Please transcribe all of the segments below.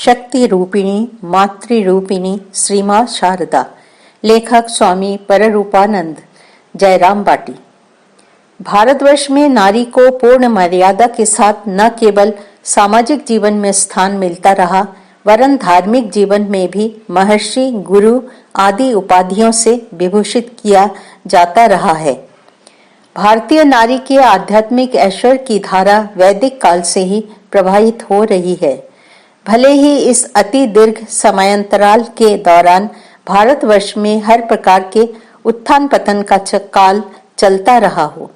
शक्ति रूपिणी मातृ रूपिणी श्री मां शारदा। लेखक स्वामी पररूपानंद, जयराम बाटी। भारतवर्ष में नारी को पूर्ण मर्यादा के साथ न केवल सामाजिक जीवन में स्थान मिलता रहा, वरन धार्मिक जीवन में भी महर्षि, गुरु आदि उपाधियों से विभूषित किया जाता रहा है। भारतीय नारी के आध्यात्मिक ऐश्वर्य की धारा वैदिक काल से ही प्रवाहित हो रही है। भले ही इस अति दीर्घ समयांतराल के दौरान भारतवर्ष में हर प्रकार के उत्थान पतन का काल चलता रहा हो,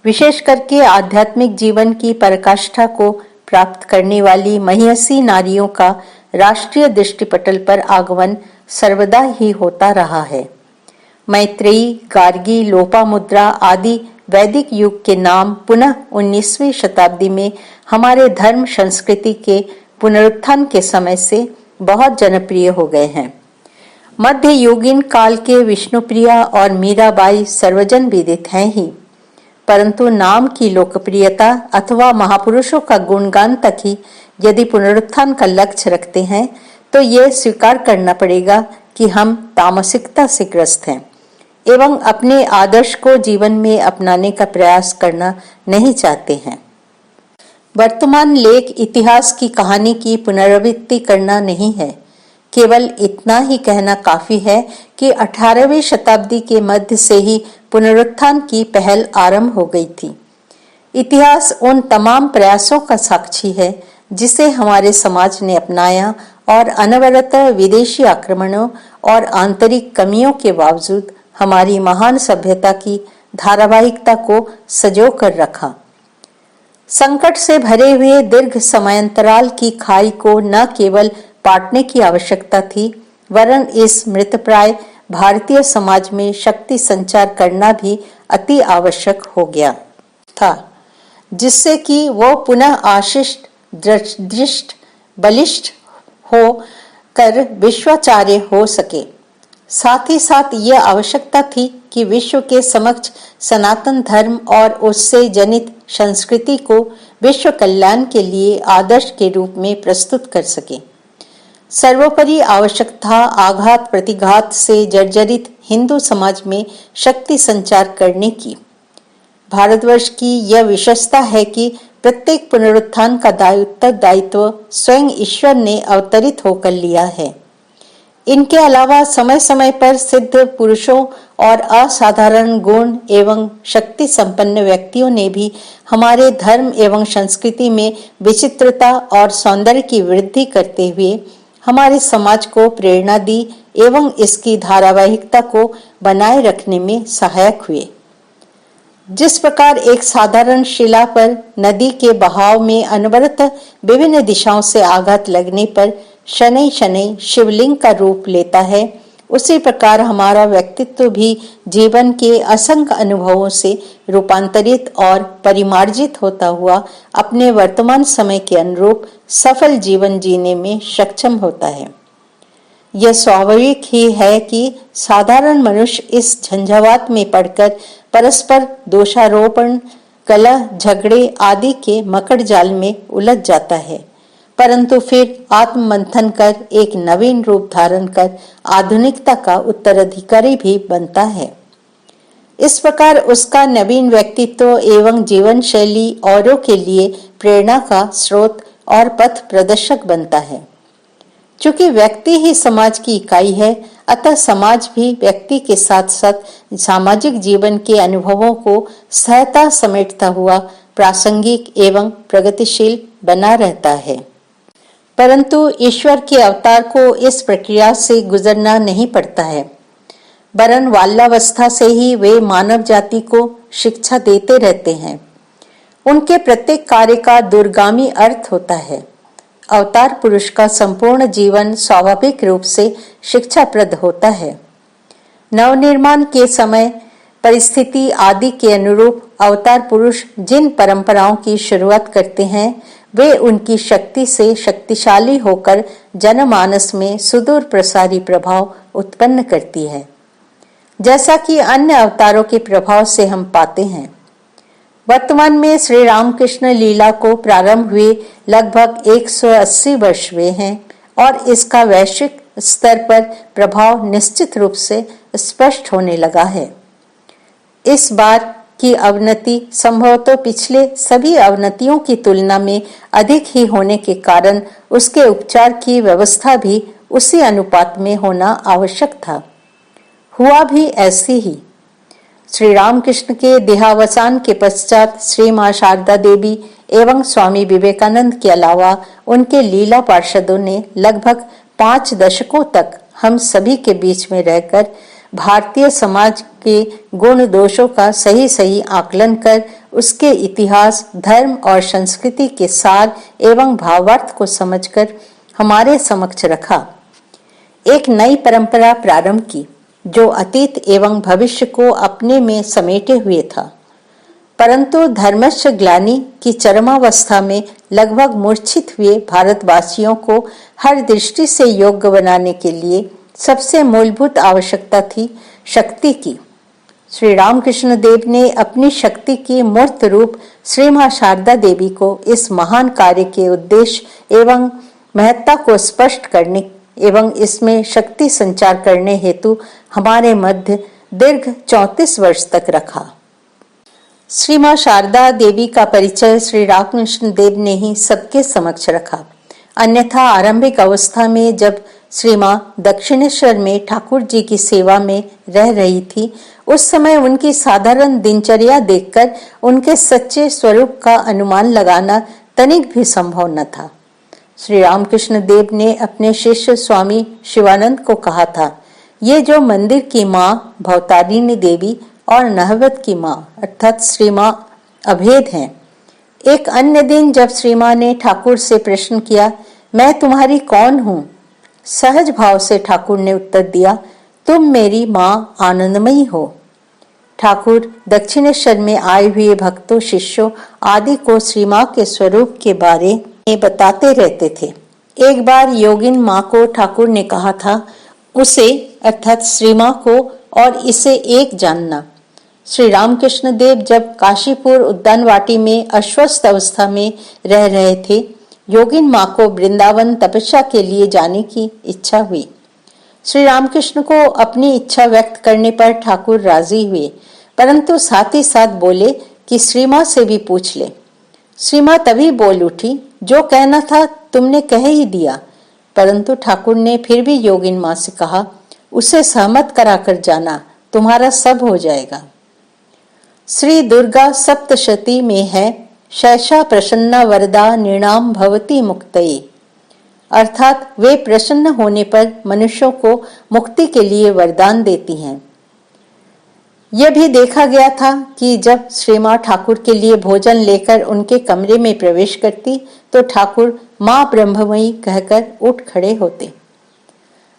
विशेष करके आध्यात्मिक जीवन की पराकाष्ठा को प्राप्त करने वाली महियसी नारियों का राष्ट्रीय दृष्टिपटल पर आगमन सर्वदा ही होता रहा है। मैत्रेयी, गार्गी, लोपामुद्रा आदि वैदिक युग के नाम पुनः 19वीं शताब्दी में हमारे धर्म संस्कृति के पुनरुत्थान के समय से बहुत जनप्रिय हो गए हैं। मध्य युगीन काल के विष्णुप्रिया और मीराबाई सर्वजन विदित हैं ही, परंतु नाम की लोकप्रियता अथवा महापुरुषों का गुणगान तक ही यदि पुनरुत्थान का लक्ष्य रखते हैं तो ये स्वीकार करना पड़ेगा कि हम तामसिकता से ग्रस्त हैं एवं अपने आदर्श को जीवन में अपनाने का प्रयास करना नहीं चाहते हैं। वर्तमान लेख इतिहास की कहानी की पुनरावृत्ति करना नहीं है, केवल इतना ही कहना काफी है कि 18वीं शताब्दी के मध्य से ही पुनरुत्थान की पहल आरंभ हो गई थी। इतिहास उन तमाम प्रयासों का साक्षी है जिसे हमारे समाज ने अपनाया और अनवरत विदेशी आक्रमणों और आंतरिक कमियों के बावजूद हमारी महान सभ्यता की धारावाहिकता को सजो कर रखा। संकट से भरे हुए दीर्घ समयांतराल की खाई को न केवल पाटने की आवश्यकता थी, वरन इस मृतप्राय भारतीय समाज में शक्ति संचार करना भी अति आवश्यक हो गया था, जिससे कि वो पुनः आशिष्ट, दृष्ट, बलिष्ठ हो कर विश्वाचार्य हो सके। साथ ही साथ यह आवश्यकता थी कि विश्व के समक्ष सनातन धर्म और उससे जनित संस्कृति को विश्व कल्याण के लिए आदर्श के रूप में प्रस्तुत कर सके। सर्वोपरि आवश्यकता आघात प्रतिघात से जर्जरित हिंदू समाज में शक्ति संचार करने की। भारतवर्ष की यह विशेषता है कि प्रत्येक पुनरुत्थान का दायित्व स्वयं ईश्वर ने अवतरित होकर लिया है। इनके अलावा समय समय पर सिद्ध पुरुषों और असाधारण गुण एवं शक्ति संपन्न व्यक्तियों ने भी हमारे धर्म एवं संस्कृति में विचित्रता और सौंदर्य की वृद्धि करते हुए हमारे समाज को प्रेरणा दी एवं इसकी धारावाहिकता को बनाए रखने में सहायक हुए। जिस प्रकार एक साधारण शिला पर नदी के बहाव में अनवरत विभिन्न दिशाओं से आघात लगने पर शनै शनै शिवलिंग का रूप लेता है, उसी प्रकार हमारा व्यक्तित्व भी जीवन के असंख्य अनुभवों से रूपांतरित और परिमार्जित होता हुआ अपने वर्तमान समय के अनुरूप सफल जीवन जीने में सक्षम होता है। यह स्वाभाविक ही है कि साधारण मनुष्य इस झंझावात में पड़कर परस्पर दोषारोपण, कलह, झगड़े आदि के मकड़ जाल में उलझ जाता है, परंतु फिर आत्ममंथन कर एक नवीन रूप धारण कर आधुनिकता का उत्तराधिकारी भी बनता है। इस प्रकार उसका नवीन व्यक्तित्व एवं जीवन शैली औरों के लिए प्रेरणा का स्रोत और पथ प्रदर्शक बनता है। चूंकि व्यक्ति ही समाज की इकाई है, अतः समाज भी व्यक्ति के साथ साथ सामाजिक जीवन के अनुभवों को सहता समेटता हुआ प्रासंगिक एवं प्रगतिशील बना रहता है। परंतु ईश्वर के अवतार को इस प्रक्रिया से गुजरना नहीं पड़ता है, वरन बाल्यावस्था से ही वे मानव जाति को शिक्षा देते रहते हैं। उनके प्रत्येक कार्य का दूरगामी अर्थ होता है। अवतार पुरुष का संपूर्ण जीवन स्वाभाविक रूप से शिक्षाप्रद होता है। नवनिर्माण के समय परिस्थिति आदि के अनुरूप अवतार पुरुष जिन परंपराओं की शुरुआत करते हैं, वे उनकी शक्ति से शक्तिशाली होकर जनमानस में सुदूर प्रसारी प्रभाव उत्पन्न करती है, जैसा कि अन्य अवतारों के प्रभाव से हम पाते हैं। वर्तमान में श्री रामकृष्ण लीला को प्रारंभ हुए लगभग 180 वर्ष हुए हैं और इसका वैश्विक स्तर पर प्रभाव निश्चित रूप से स्पष्ट होने लगा है। इस बार की अवनति संभवतः पिछले सभी अवनतियों की तुलना में अधिक ही होने के कारण उसके उपचार की व्यवस्था भी उसी अनुपात में होना आवश्यक था। हुआ भी ऐसे ही। श्री रामकृष्ण के देहावसान के पश्चात श्री मां शारदा देवी एवं स्वामी विवेकानंद के अलावा उनके लीला पार्षदों ने लगभग 5 दशकों तक हम सभी के बीच में रहकर भारतीय समाज के गुण दोषों का सही सही आकलन कर उसके इतिहास, धर्म और संस्कृति के सार एवं भावार्थ को समझकर हमारे समक्ष रखा। एक नई परंपरा प्रारंभ की जो अतीत एवं भविष्य को अपने में समेटे हुए था, परंतु धर्मस्य ग्लानि की चरमावस्था में लगभग मूर्छित हुए भारतवासियों को हर दृष्टि से योग्य बनाने के लिए सबसे मूलभूत आवश्यकता थी शक्ति की। श्री रामकृष्ण देव ने अपनी शक्ति की मूर्त रूप श्री मां शारदा देवी को इस महान कार्य के उद्देश्य एवं महत्ता को स्पष्ट करने एवं इसमें शक्ति संचार करने हेतु हमारे मध्य दीर्घ 34 वर्ष तक रखा। श्री मां शारदा देवी का परिचय श्री रामकृष्ण देव ने ही सबके समक्ष रखा। अन्यथा आरंभिक अवस्था में जब श्री मां दक्षिणेश्वर में ठाकुर जी की सेवा में रह रही थी, उस समय उनकी साधारण दिनचर्या देखकर उनके सच्चे स्वरूप का अनुमान लगाना तनिक भी संभव न था। श्री रामकृष्ण देव ने अपने शिष्य स्वामी शिवानंद को कहा था, ये जो मंदिर की मां भवतारिणी देवी और नहवत की मां अर्थात श्री मां अभेद हैं। एक अन्य दिन जब श्री मां ने ठाकुर से प्रश्न किया, मैं तुम्हारी कौन हूँ? सहज भाव से ठाकुर ने उत्तर दिया, तुम मेरी मां आनंदमयी हो। ठाकुर दक्षिणेश्वर में आए हुए भक्तों, शिष्यों आदि को श्री मां के स्वरूप के बारे में बताते रहते थे। एक बार योगिन मां को ठाकुर ने कहा था, उसे अर्थात श्री मां को और इसे एक जानना। श्री रामकृष्ण देव जब काशीपुर उद्यानवाटी में अस्वस्थ अवस्था में रह रहे थे, योगिन मां को वृंदावन तपस्या के लिए जाने की इच्छा हुई। श्री रामकृष्ण को अपनी इच्छा व्यक्त करने पर ठाकुर राजी हुए, परंतु साथ ही साथ बोले कि श्री मां से भी पूछ ले। श्री मां तभी बोल उठी, जो कहना था तुमने कह ही दिया। परंतु ठाकुर ने फिर भी योगिन मां से कहा, उसे सहमत कराकर जाना, तुम्हारा सब हो जाएगा। श्री दुर्गा सप्तशती में है, शैषा प्रसन्ना वरदा निर्णाम भवती मुक्तये, अर्थात वे प्रसन्न होने पर मनुष्यों को मुक्ति के लिए वरदान देती हैं। यह भी देखा गया था कि जब श्री मां ठाकुर के लिए भोजन लेकर उनके कमरे में प्रवेश करती तो ठाकुर मां ब्रह्ममयी कहकर उठ खड़े होते।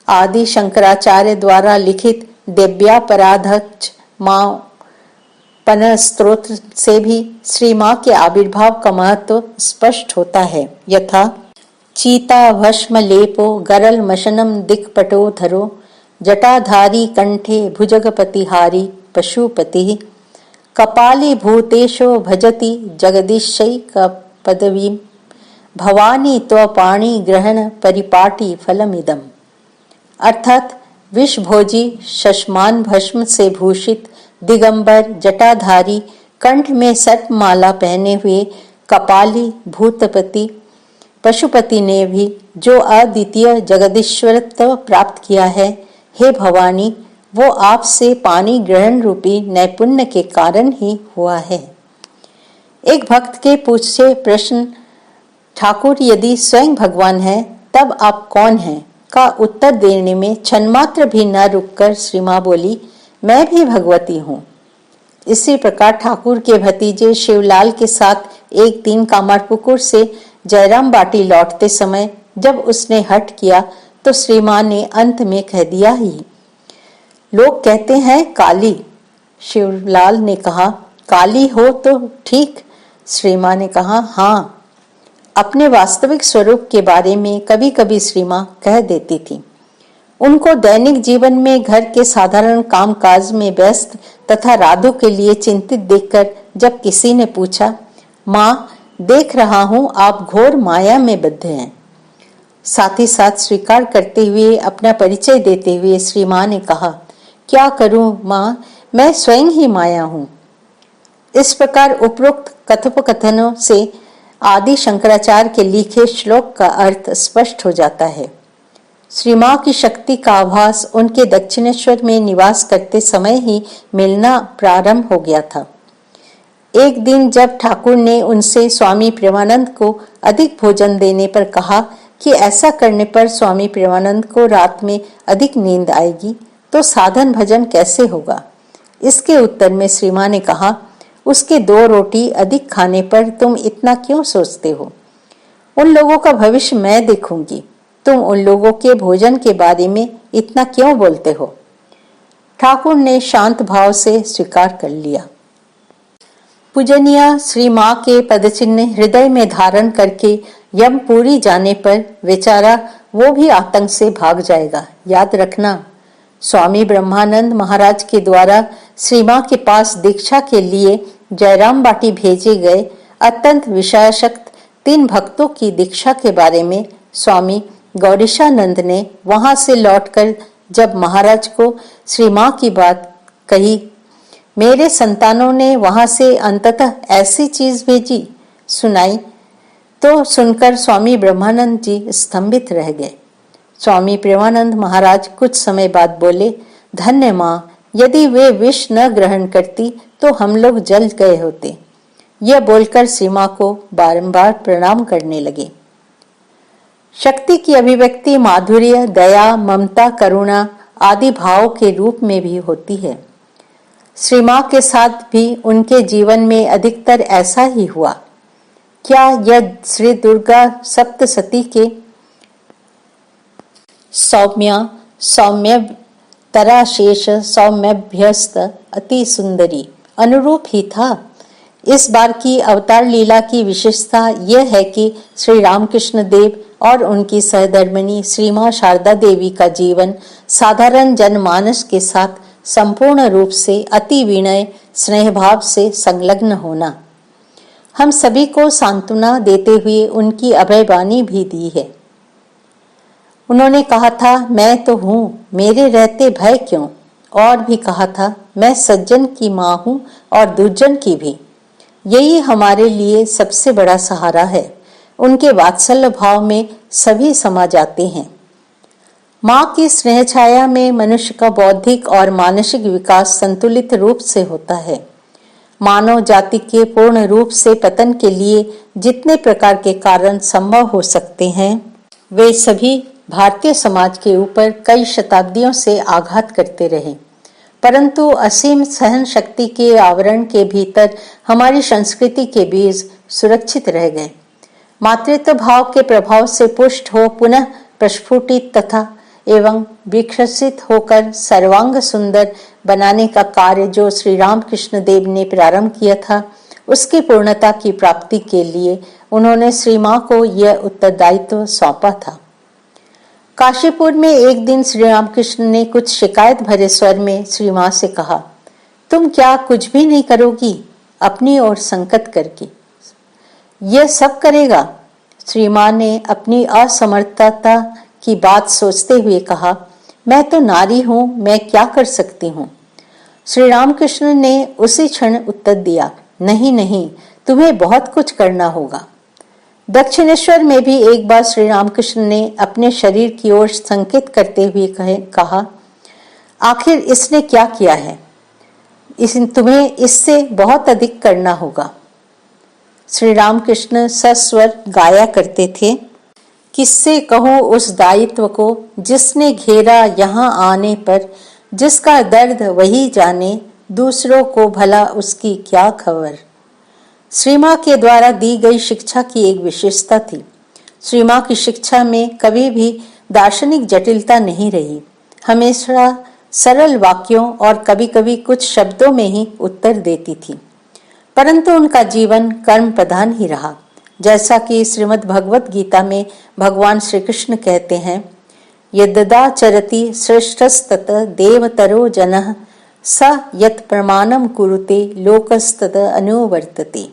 आदि शंकराचार्य द्वारा लिखित दिव्यापराधच मां पन स्तोत्र से भी श्री मां के आविर्भाव का महत्व स्पष्ट होता है। यथा चीता भस्म लेपो गरल मशनम दिक्पटो धरो जटाधारी कंठे भुजगपतिहारी पशुपति कपाली भूतेशो भजति जगदीशैक पदवीं भवानी त्वपाणि ग्रहण परिपाटी फलमिदम, अर्थात विषभोजी शशमान भस्म से भूषित दिगंबर जटाधारी कंठ में सर्पमाला पहने हुए कपाली भूतपति पशुपति ने भी जो अद्वितीय जगदीश्वरत्व प्राप्त किया है, हे भवानी, वो आपसे पानी ग्रहण रूपी नैपुण्य के कारण ही हुआ है। एक भक्त के पूछे प्रश्न, ठाकुर यदि स्वयं भगवान है तब आप कौन हैं, का उत्तर देने में क्षणमात्र भी न रुककर श्री मां बोली, मैं भी भगवती हूँ। इसी प्रकार ठाकुर के भतीजे शिवलाल के साथ एक दिन कामारपुकुर से जयराम बाटी लौटते समय जब उसने हठ किया तो श्री मां ने अंत में कह दिया ही, लोग कहते हैं काली। शिवलाल ने कहा, काली हो तो ठीक। श्री मां ने कहा, हाँ। अपने वास्तविक स्वरूप के बारे में कभी कभी श्री मां कह देती थी। उनको दैनिक जीवन में घर के साधारण कामकाज में व्यस्त तथा राधो के लिए चिंतित देखकर जब किसी ने पूछा, मां, देख रहा हूं आप घोर माया में बद्ध हैं, साथ ही साथ स्वीकार करते हुए अपना परिचय देते हुए श्री मां ने कहा, क्या करूं मां, मैं स्वयं ही माया हूं। इस प्रकार उपरोक्त कथोपकथनों से आदि शंकराचार्य के लिखे श्लोक का अर्थ स्पष्ट हो जाता है। श्री मां की शक्ति का आभास उनके दक्षिणेश्वर में निवास करते समय ही मिलना प्रारंभ हो गया था। एक दिन जब ठाकुर ने उनसे स्वामी प्रेमानंद को अधिक भोजन देने पर कहा कि ऐसा करने पर स्वामी प्रेमानंद को रात में अधिक नींद आएगी, तो साधन भजन कैसे होगा। इसके उत्तर में श्री मां ने कहा, उसके 2 रोटी अधिक खाने पर तुम इतना क्यों सोचते हो। उन लोगों का भविष्य मैं देखूंगी, तुम उन लोगों के भोजन के बारे में इतना क्यों बोलते हो। ठाकुर ने शांत भाव से स्वीकार कर लिया। पूजनीय श्री मां के पदचिन्ह हृदय में धारण करके यमपुरी जाने पर बेचारा वो भी आतंक से भाग जाएगा। याद रखना, स्वामी ब्रह्मानंद महाराज के द्वारा श्री मां के पास दीक्षा के लिए जयराम बाटी भेजे गए अत्यंत विषयासक्त 3 भक्तों की दीक्षा के बारे में स्वामी गौरीशानंद ने वहां से लौटकर जब महाराज को श्री मां की बात कही, मेरे संतानों ने वहां से अंततः ऐसी चीज भेजी सुनाई, तो सुनकर स्वामी ब्रह्मानंद जी स्तंभित रह गए। स्वामी प्रेमानंद महाराज कुछ समय बाद बोले, धन्य मां, यदि वे विष न ग्रहण करती तो हम लोग जल गए होते। यह बोलकर श्री मां को बारंबार प्रणाम करने लगे। शक्ति की अभिव्यक्ति माधुर्य, दया, ममता, करुणा आदि भावों के रूप में भी होती है। श्री मां के साथ भी उनके जीवन में अधिकतर ऐसा ही हुआ। क्या यह श्री दुर्गा सप्तशती के सौम्य तराशेष सौम्यभ्यस्त अति सुंदरी अनुरूप ही था। इस बार की अवतार लीला की विशेषता यह है कि श्री रामकृष्ण देव और उनकी सहधर्मिणी श्री मां शारदा देवी का जीवन साधारण जनमानस के साथ संपूर्ण रूप से अति विनय स्नेह भाव से संलग्न होना। हम सभी को सांत्वना देते हुए उनकी अभयवाणी भी दी है। उन्होंने कहा था, मैं तो हूं, मेरे रहते भय क्यों। और भी कहा था, मैं सज्जन की मां हूं और दुर्जन की भी। यही हमारे लिए सबसे बड़ा सहारा है। उनके वात्सल्य भाव में सभी समा जाते हैं। मां की स्नेह छाया में मनुष्य का बौद्धिक और मानसिक विकास संतुलित रूप से होता है। मानव जाति के पूर्ण रूप से पतन के लिए जितने प्रकार के कारण संभव हो सकते हैं, वे सभी भारतीय समाज के ऊपर कई शताब्दियों से आघात करते रहे, परंतु असीम सहन शक्ति के आवरण के भीतर हमारी संस्कृति के बीज सुरक्षित रह गए। मातृत्व भाव के प्रभाव से पुष्ट हो पुनः प्रस्फुटित तथा एवं विकसित होकर सर्वांग सुंदर बनाने का कार्य जो श्री रामकृष्ण देव ने प्रारंभ किया था, उसकी पूर्णता की प्राप्ति के लिए उन्होंने श्री मां को यह उत्तरदायित्व सौंपा था। काशीपुर में एक दिन श्री रामकृष्ण ने कुछ शिकायत भरे स्वर में श्री मां से कहा, तुम क्या कुछ भी नहीं करोगी अपनी ओर संकट करके? यह सब करेगा। श्री मां ने अपनी असमर्थता की बात सोचते हुए कहा, मैं तो नारी हूं, मैं क्या कर सकती हूं। श्री रामकृष्ण ने उसी क्षण उत्तर दिया, नहीं नहीं, तुम्हें बहुत कुछ करना होगा। दक्षिणेश्वर में भी एक बार श्री रामकृष्ण ने अपने शरीर की ओर संकेत करते हुए कहा, आखिर इसने क्या किया है, तुम्हें इससे बहुत अधिक करना होगा। श्री रामकृष्ण सस्वर गाया करते थे, किससे कहूं उस दायित्व को जिसने घेरा यहाँ आने पर, जिसका दर्द वही जाने, दूसरों को भला उसकी क्या खबर। श्री मां के द्वारा दी गई शिक्षा की एक विशेषता थी। श्री मां की शिक्षा में कभी भी दार्शनिक जटिलता नहीं रही, हमेशा सरल वाक्यों और कभी कभी कुछ शब्दों में ही उत्तर देती थी। परंतु उनका जीवन कर्म प्रधान ही रहा। जैसा कि श्रीमद् भगवत गीता में भगवान श्री कृष्ण कहते हैं, यद्दा चरति श्रेष्ठस्तत देवतरो जनः स यत् प्रमाणम कुरुते लोकस्तत अनुवर्तते।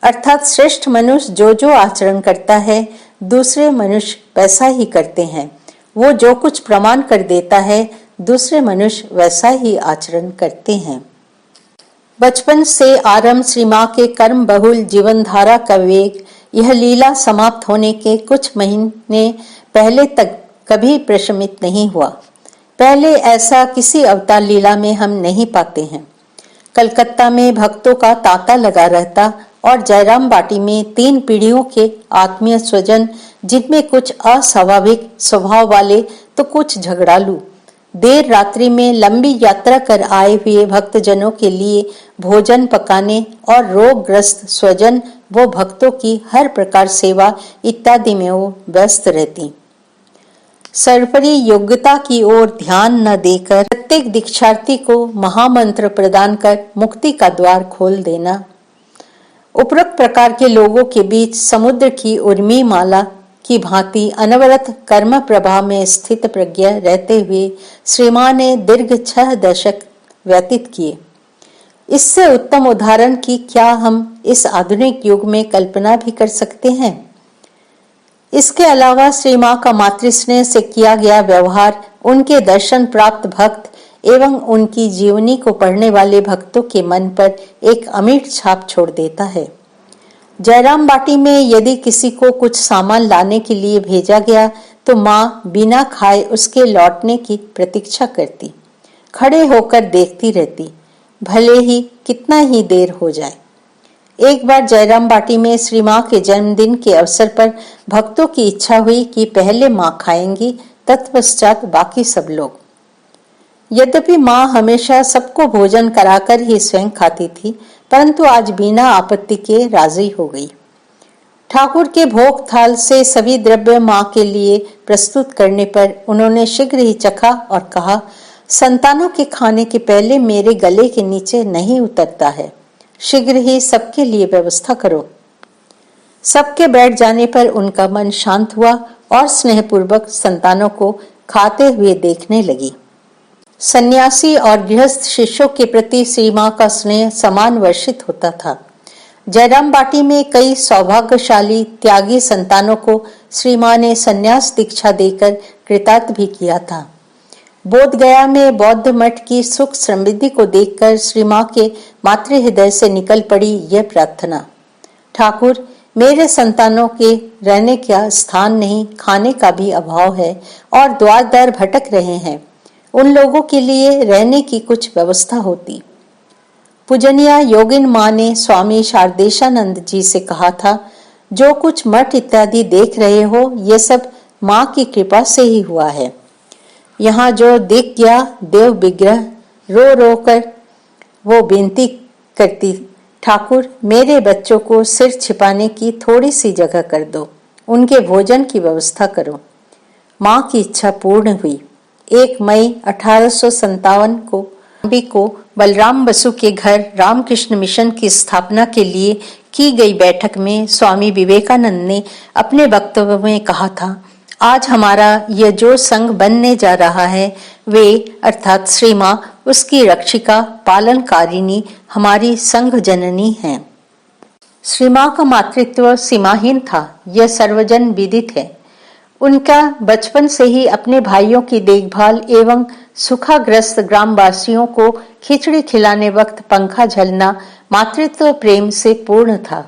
अर्थात श्रेष्ठ मनुष्य जो जो आचरण करता है दूसरे मनुष्य वैसा ही करते हैं। वो जो कुछ प्रमाण कर देता है, दूसरे मनुष्य वैसा ही आचरण करते हैं। बचपन से आरंभ श्री माँ के कर्म बहुल जीवन धारा का वेग यह लीला समाप्त होने के कुछ महीने पहले तक कभी प्रशमित नहीं हुआ। पहले ऐसा किसी अवतार लीला में हम नहीं पाते हैं। कलकत्ता में भक्तों का तांता लगा रहता और जयराम बाटी में 3 पीढ़ियों के आत्मीय स्वजन, जिनमें कुछ अस्वाभाविक स्वभाव वाले तो कुछ झगड़ालू, देर रात्रि में लंबी यात्रा कर आए हुए भक्तजनों के लिए भोजन पकाने और रोगग्रस्त स्वजन वो भक्तों की हर प्रकार सेवा इत्यादि में वो व्यस्त रहती। सर्वोपरि योग्यता की ओर ध्यान न देकर प्रत्येक दीक्षार्थी को महामंत्र प्रदान कर मुक्ति का द्वार खोल देना। उपरोक्त प्रकार के लोगों के बीच समुद्र की उर्मी माला की भांति अनवरत कर्म प्रभाव में स्थित प्रज्ञा रहते हुए श्री माँ ने दीर्घ 6 दशक व्यतीत किए। इससे उत्तम उदाहरण की क्या हम इस आधुनिक युग में कल्पना भी कर सकते हैं। इसके अलावा श्री माँ का मातृस्नेह से किया गया व्यवहार उनके दर्शन प्राप्त भक्त एवं उनकी जीवनी को पढ़ने वाले भक्तों के मन पर एक अमिट छाप छोड़ देता है। जयराम बाटी में यदि किसी को कुछ सामान लाने के लिए भेजा गया तो माँ बिना खाए उसके लौटने की प्रतीक्षा करती, खड़े होकर देखती रहती, भले ही कितना ही देर हो जाए। एक बार जयराम बाटी में श्री माँ के जन्मदिन के अवसर पर भक्तों की इच्छा हुई कि पहले माँ खाएंगी, तत्पश्चात बाकी सब लोग। यद्यपि माँ हमेशा सबको भोजन कराकर ही स्वयं खाती थी, परंतु आज बिना आपत्ति के राजी हो गई। ठाकुर के भोग थाल से सभी द्रव्य माँ के लिए प्रस्तुत करने पर उन्होंने शीघ्र ही चखा और कहा, संतानों के खाने के पहले मेरे गले के नीचे नहीं उतरता है, शीघ्र ही सबके लिए व्यवस्था करो। सबके बैठ जाने पर उनका मन शांत हुआ और स्नेहपूर्वक संतानों को खाते हुए देखने लगी। सन्यासी और गृहस्थ शिष्यों के प्रति श्री माँ का स्नेह समान वर्षित होता था। जयराम बाटी में कई सौभाग्यशाली त्यागी संतानों को श्री माँ ने संन्यास दीक्षा देकर कृतार्थ भी किया था। बोध गया में बौद्ध मठ की सुख समृद्धि को देखकर श्री माँ के मातृ हृदय से निकल पड़ी यह प्रार्थना, ठाकुर मेरे संतानों के रहने का स्थान नहीं, खाने का भी अभाव है और द्वार द्वार भटक रहे हैं, उन लोगों के लिए रहने की कुछ व्यवस्था होती। पूजनिया योगिन माँ ने स्वामी शारदेशानंद जी से कहा था, जो कुछ मठ इत्यादि देख रहे हो ये सब माँ की कृपा से ही हुआ है। यहाँ जो दिख गया देव विग्रह, रो रो कर वो विनती करती, ठाकुर मेरे बच्चों को सिर छिपाने की थोड़ी सी जगह कर दो, उनके भोजन की व्यवस्था करो। माँ की इच्छा पूर्ण हुई। 1 मई 1857 को बलराम बसु के घर रामकृष्ण मिशन की स्थापना के लिए की गई बैठक में स्वामी विवेकानंद ने अपने वक्तव्य में कहा था, आज हमारा यह जो संघ बनने जा रहा है वे अर्थात श्री माँ उसकी रक्षिका पालनकारिणी हमारी संघ जननी है। श्री माँ का मातृत्व सीमाहीन था, यह सर्वजन विदित है। उनका बचपन से ही अपने भाइयों की देखभाल एवं सुखाग्रस्त ग्रामवासियों को खिचड़ी खिलाने वक्त पंखा झलना मातृत्व प्रेम से पूर्ण था।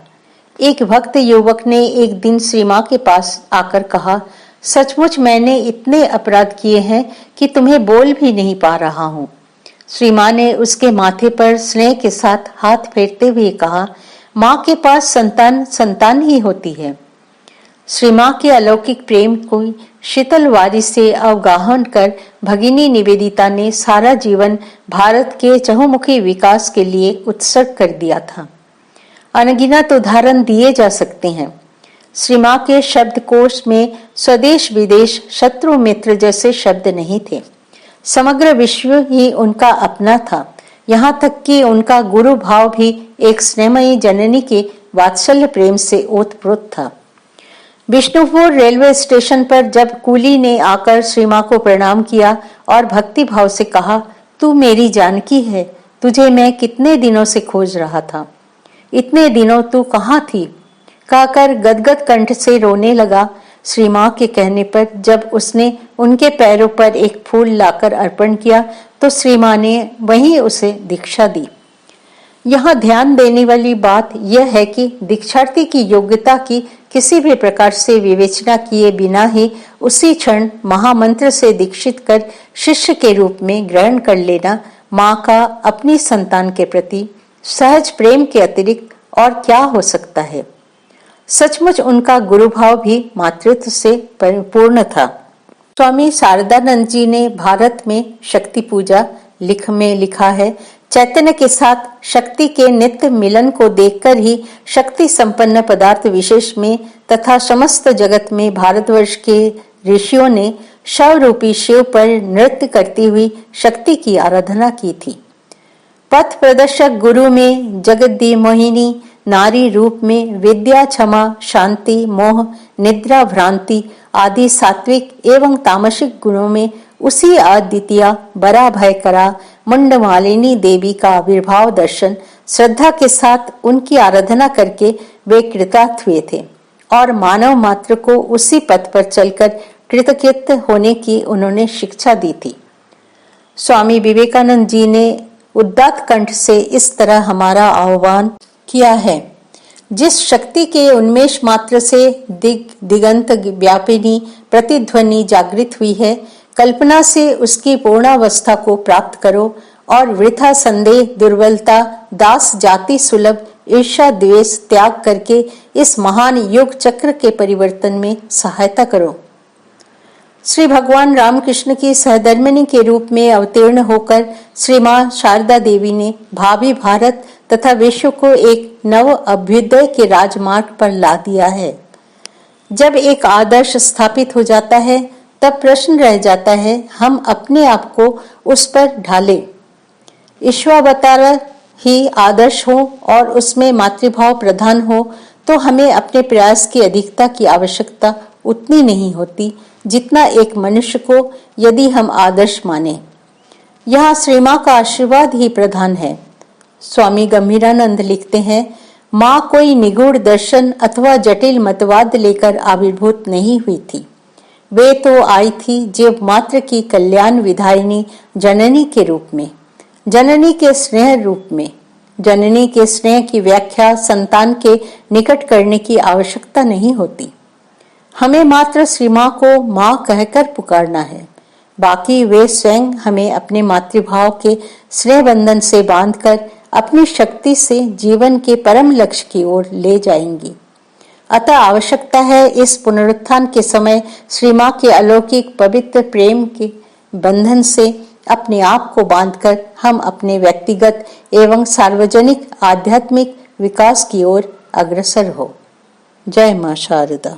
एक भक्त युवक ने एक दिन श्री माँ के पास आकर कहा, सचमुच मैंने इतने अपराध किए हैं कि तुम्हें बोल भी नहीं पा रहा हूँ। श्री माँ ने उसके माथे पर स्नेह के साथ हाथ फेरते हुए कहा, माँ के पास संतान संतान ही होती है। श्री माँ के अलौकिक प्रेम को शीतल वारी से अवगाहन कर भगिनी निवेदिता ने सारा जीवन भारत के चहुमुखी विकास के लिए उत्सर्ग कर दिया था। अनगिनत उदाहरण दिए जा सकते हैं। श्री माँ के शब्दकोश में स्वदेश विदेश शत्रु मित्र जैसे शब्द नहीं थे। समग्र विश्व ही उनका अपना था। यहाँ तक कि उनका गुरु भाव भी एक स्नेहमयी जननी के वात्सल्य प्रेम से ओतप्रोत था। विष्णुपुर रेलवे स्टेशन पर जब कूली ने आकर श्री माँ को प्रणाम किया और भक्ति भाव से कहा, तू मेरी जानकी है, तुझे मैं कितने दिनों से खोज रहा था, इतने दिनों तू कहाँ थी? कहकर गदगद कंठ से रोने लगा। श्री मां के कहने पर जब उसने उनके पैरों पर एक फूल लाकर अर्पण किया तो श्री मां ने वहीं उसे दीक्षा दी। यहाँ ध्यान देने वाली बात यह है कि दीक्षार्थी की योग्यता की किसी भी प्रकार से विवेचना किए बिना ही उसी क्षण महामंत्र से दीक्षित कर शिष्य के रूप में ग्रहण कर लेना माँ का अपनी संतान के प्रति सहज प्रेम के अतिरिक्त और क्या हो सकता है। सचमुच उनका गुरुभाव भी मातृत्व से परिपूर्ण था। स्वामी शारदानंद जी ने भारत में शक्ति पूजा में लिखा है, चैतन्य के साथ शक्ति के नित्य मिलन को देखकर ही शक्ति संपन्न पदार्थ विशेष में तथा समस्त जगत में भारतवर्ष के ऋषियों ने शव रूपी शिव पर नृत्य करती हुई शक्ति की आराधना की थी। पथ प्रदर्शक गुरु में जगद्दी मोहिनी, नारी रूप में विद्या, क्षमा, शांति, मोह, निद्रा, भ्रांति आदि सात्विक एवं तामसिक गुणों में उसी अद्वितीय बरा भय करा मुंडमालिनी देवी का आविर्भाव दर्शन श्रद्धा के साथ उनकी आराधना करके वे कृतार्थ हुए थे और मानव मात्र को उसी पथ पर चलकर कृतकृत्य होने की उन्होंने शिक्षा दी थी। स्वामी विवेकानंद जी ने उदात्त कंठ से इस तरह हमारा आह्वान किया है, जिस शक्ति के उन्मेष मात्र से दिगंत व्यापिनी प्रतिध्वनि जागृत हुई है, कल्पना से उसकी पूर्णावस्था को प्राप्त करो और वृथा संदेह, दुर्बलता, दास जाति सुलभ ईर्ष्या द्वेष त्याग करके इस महान युग चक्र के परिवर्तन में सहायता करो। श्री भगवान रामकृष्ण की सहधर्मिणी के रूप में अवतीर्ण होकर श्री मां शारदा देवी ने भावी भारत तथा विश्व को एक नव अभ्युदय के राजमार्ग पर ला दिया है। जब एक आदर्श स्थापित हो जाता है तब प्रश्न रह जाता है हम अपने आप को उस पर ढालें। ईश्वरावतार ही आदर्श हो और उसमें मातृभाव प्रधान हो तो हमें अपने प्रयास की अधिकता की आवश्यकता उतनी नहीं होती जितना एक मनुष्य को यदि हम आदर्श माने। यहाँ श्री मां का आशीर्वाद ही प्रधान है। स्वामी गंभीरानंद लिखते हैं, माँ कोई निगूढ़ दर्शन अथवा जटिल मतवाद लेकर आविर्भूत नहीं हुई थी। वे तो आई थी जीव मात्र की कल्याण विधायिनी जननी के रूप में, जननी के स्नेह रूप में। जननी के स्नेह की व्याख्या संतान के निकट करने की आवश्यकता नहीं होती। हमें मात्र श्री मां को मां कहकर पुकारना है, बाकी वे स्वयं हमें अपने मातृभाव के स्नेह बंधन से बांधकर अपनी शक्ति से जीवन के परम लक्ष्य की ओर ले जाएंगी। अतः आवश्यकता है इस पुनरुत्थान के समय श्री मां के अलौकिक पवित्र प्रेम के बंधन से अपने आप को बांधकर हम अपने व्यक्तिगत एवं सार्वजनिक आध्यात्मिक विकास की ओर अग्रसर हो। जय मां शारदा।